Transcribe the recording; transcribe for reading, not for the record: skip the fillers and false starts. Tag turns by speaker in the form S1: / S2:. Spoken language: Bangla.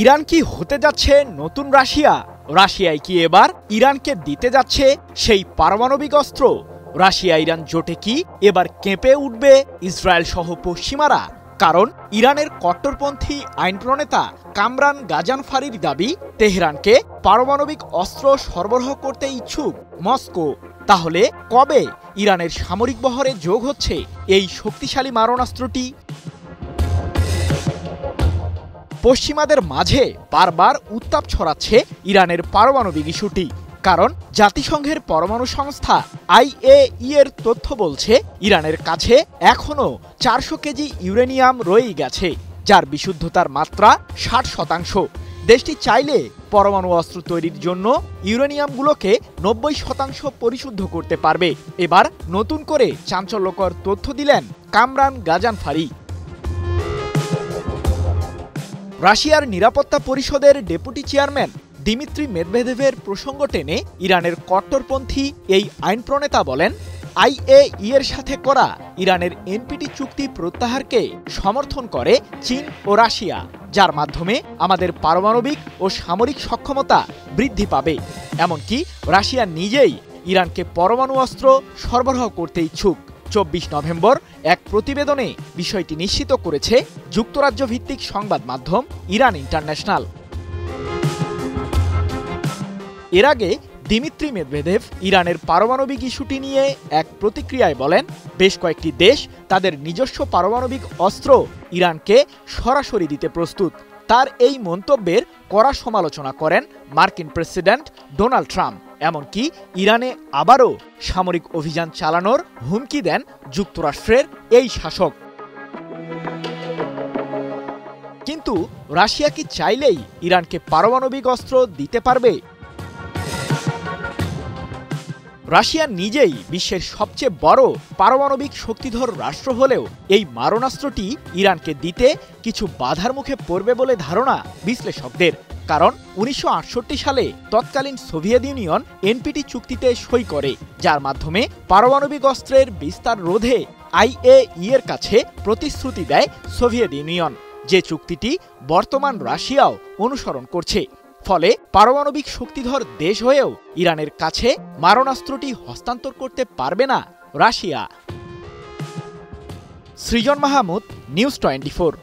S1: ইরান কি হতে যাচ্ছে নতুন রাশিয়া? রাশিয়ায় কি এবার ইরানকে দিতে যাচ্ছে সেই পারমাণবিক অস্ত্র? রাশিয়া ইরান জোটে কি এবার কেঁপে উঠবে ইসরায়েল সহ পশ্চিমারা? কারণ ইরানের কট্টরপন্থী আইন প্রণেতা কামরান গাজানফারির দাবি, তেহরানকে পারমাণবিক অস্ত্র সরবরাহ করতে ইচ্ছুক মস্কো। তাহলে কবে ইরানের সামরিক বহরে যোগ হচ্ছে এই শক্তিশালী মারণাস্ত্রটি? পশ্চিমাদের মাঝে বারবার উত্তাপ ছড়াচ্ছে ইরানের পারমাণবিক ইস্যুটি। কারণ জাতিসংঘের পরমাণু সংস্থা IAEA এর তথ্য বলছে, ইরানের কাছে এখনও 400 কেজি ইউরেনিয়াম রয়েই গেছে, যার বিশুদ্ধতার মাত্রা 60%। দেশটি চাইলে পরমাণু অস্ত্র তৈরির জন্য ইউরেনিয়ামগুলোকে 90% পরিশুদ্ধ করতে পারবে। এবার নতুন করে চাঞ্চল্যকর তথ্য দিলেন কামরান গাজানফারি। রাশিয়ার নিরাপত্তা পরিষদের ডেপুটি চেয়ারম্যান দিমিত্রি মেদভেদেভের প্রসঙ্গ টেনে ইরানের কট্টরপন্থী এই আইন প্রণেতা বলেন, IAEA এর সাথে করা ইরানের NPT চুক্তি প্রত্যাহারকে সমর্থন করে চীন ও রাশিয়া, যার মাধ্যমে আমাদের পারমাণবিক ও সামরিক সক্ষমতা বৃদ্ধি পাবে। এমনকি রাশিয়া নিজেই ইরানকে পরমাণু অস্ত্র সরবরাহ করতে ইচ্ছুক। 24 নভেম্বর এক প্রতিবেদনে বিষয়টি নিশ্চিত করেছে যুক্তরাজ্য ভিত্তিক সংবাদ মাধ্যম ইরান ইন্টারন্যাশনাল। এর আগে দিমিত্রি মেদভেদেভ ইরানের পারমাণবিক ইস্যুটি নিয়ে এক প্রতিক্রিয়ায় বলেন, বেশ কয়েকটি দেশ তাদের নিজস্ব পারমাণবিক অস্ত্র ইরানকে সরাসরি দিতে প্রস্তুত। তার এই মন্তব্যের কড়া সমালোচনা করেন মার্কিন প্রেসিডেন্ট ডোনাল্ড ট্রাম্প। এমনকি ইরানে আবারও সামরিক অভিযান চালানোর হুমকি দেন যুক্তরাষ্ট্রের এই শাসক। কিন্তু রাশিয়া কি চাইলেই ইরানকে পারমাণবিক অস্ত্র দিতে পারবে? রাশিয়া নিজেই বিশ্বের সবচেয়ে বড় পারমাণবিক শক্তিধর রাষ্ট্র হলেও এই মারণাস্ত্রটি ইরানকে দিতে কিছু বাধার মুখে পড়বে বলে ধারণা বিশ্লেষকদের। কারণ 1968 সালে তৎকালীন সোভিয়েত ইউনিয়ন NPT চুক্তিতে সই করে, যার মাধ্যমে পারমাণবিক অস্ত্রের বিস্তার রোধে IAEA এর কাছে প্রতিশ্রুতি দেয় সোভিয়েত ইউনিয়ন, যে চুক্তিটি বর্তমান রাশিয়াও অনুসরণ করছে। ফলে পারমাণবিক শক্তিধর দেশ হয়েও ইরানের কাছে মারণাস্ত্রটি হস্তান্তর করতে পারবে না রাশিয়া। সৃজন মাহমুদ, নিউজ 24।